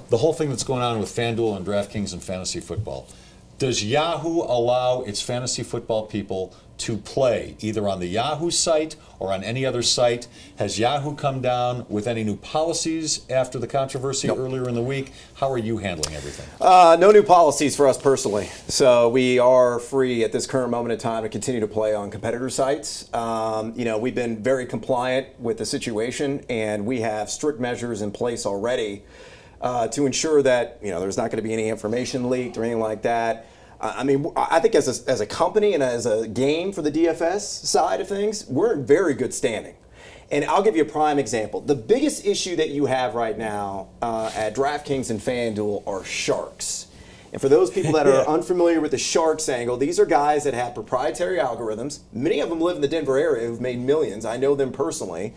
the whole thing that's going on with FanDuel and DraftKings and fantasy football. Does Yahoo allow its fantasy football people to play either on the Yahoo site or on any other site? Has Yahoo come down with any new policies after the controversy earlier in the week? How are you handling everything? No new policies for us personally. So we are free at this current moment in time to continue to play on competitor sites. You know, we've been very compliant with the situation, and we have strict measures in place already to ensure that, you know, there's not going to be any information leaked or anything like that. I mean, I think as a company and as a game for the DFS side of things, we're in very good standing. And I'll give you a prime example. The biggest issue that you have right now at DraftKings and FanDuel are sharks. And for those people that are unfamiliar with the sharks angle, these are guys that have proprietary algorithms. Many of them live in the Denver area who've made millions. I know them personally.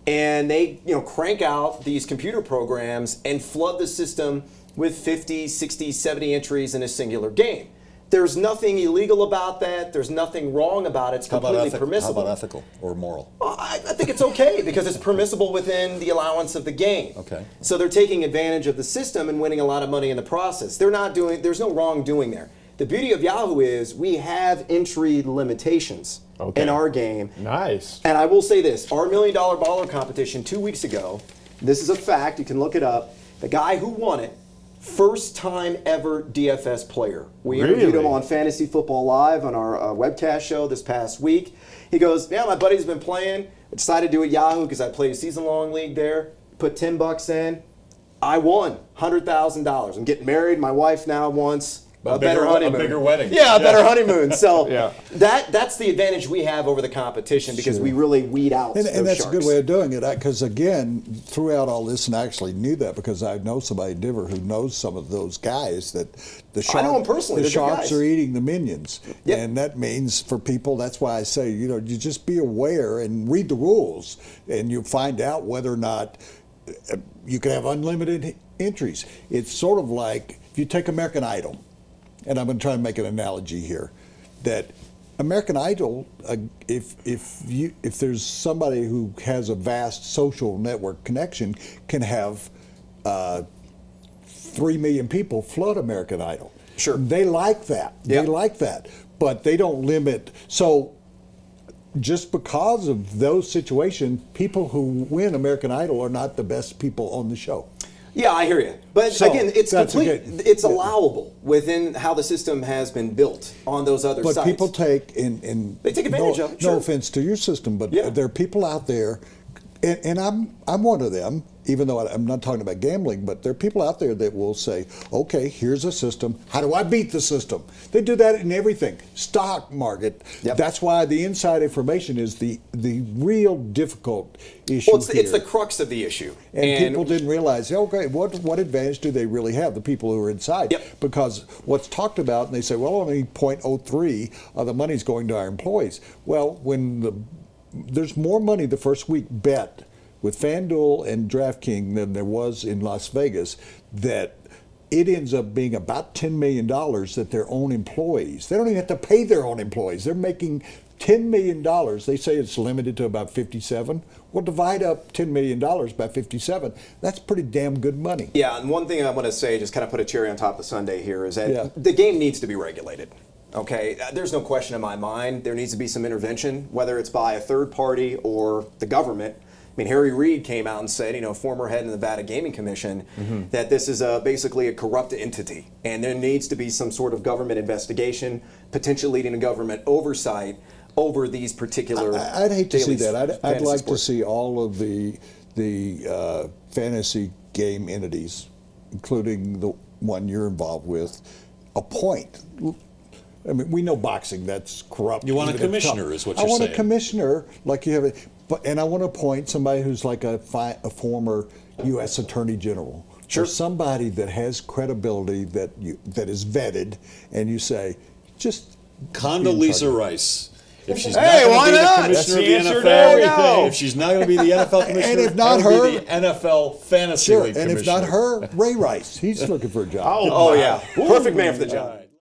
And they, you know, crank out these computer programs and flood the system with 50, 60, 70 entries in a singular game. There's nothing illegal about that. There's nothing wrong about it. It's completely permissible. How about ethical or moral? Well, I think it's okay because it's permissible within the allowance of the game. Okay. So they're taking advantage of the system and winning a lot of money in the process. They're not doing. There's no wrongdoing there. The beauty of Yahoo is we have entry limitations in our game. Nice. And I will say this: our $1 Million Baller competition 2 weeks ago. This is a fact. You can look it up. The guy who won it, first time ever DFS player. We interviewed him on Fantasy Football Live on our webcast show this past week. He goes, yeah, my buddy's been playing. I decided to do it Yahoo because I played a season-long league there. Put $10 in. I won $100,000. I'm getting married. My wife now wants a better honeymoon. A bigger wedding. Yeah, a better honeymoon. So that's the advantage we have over the competition because we really weed out those and that's sharks. a good way of doing it. Because again, throughout all this, and I actually knew that because I know somebody in Denver who knows some of those guys that the sharks, I know them personally. The sharks are eating the minions, Yep. and that means for people. That's why I say, you know, you just be aware and read the rules, and you find out whether or not you can have unlimited entries. It's sort of like if you take American Idol. And I'm going to try and make an analogy here, that American Idol, if there's somebody who has a vast social network connection, can have 3 million people flood American Idol. Sure. They like that. They like that. But they don't limit. So just because of those situations, people who win American Idol are not the best people on the show. Yeah, I hear you. But again, it's complete. It's allowable within how the system has been built on those other sites. But people take they take advantage of it. No offense to your system, but there are people out there, and I'm one of them. Even though I'm not talking about gambling, but there are people out there that will say, okay, here's a system. How do I beat the system? They do that in everything. Stock market. That's why the inside information is the real difficult issue. Well, it's the crux of the issue. And people didn't realize, okay, what advantage do they really have, the people who are inside? Because what's talked about, and they say, well, only 0.03 of the money's going to our employees. Well, when there's more money the first week bet with FanDuel and DraftKings than there was in Las Vegas, that it ends up being about $10 million that their own employees, they don't even have to pay their own employees. They're making $10 million. They say it's limited to about 57. Well, divide up $10 million by 57. That's pretty damn good money. Yeah, and one thing I want to say, just kind of put a cherry on top of the sundae here, is that the game needs to be regulated. Okay, there's no question in my mind. There needs to be some intervention, whether it's by a third party or the government. I mean, Harry Reid came out and said, you know, former head of the Nevada Gaming Commission, that this is basically a corrupt entity, and there needs to be some sort of government investigation, potentially leading to government oversight over these particular. I'd hate to see that. I'd like to see all of the fantasy game entities, including the one you're involved with, appoint. I mean, we know boxing, that's corrupt. You want a commissioner, is what you're saying. I want a commissioner, like you have, and I want to appoint somebody who's like a former U.S. Attorney General. Sure. Or somebody that has credibility, that is vetted, and you say, just Condoleezza Rice. If she's not going to be the commissioner of the NFL, if she's not going to be the NFL commissioner, and if not her, be the NFL fantasy league and commissioner. if not her, Ray Rice. He's looking for a job. Oh yeah, perfect man for the job.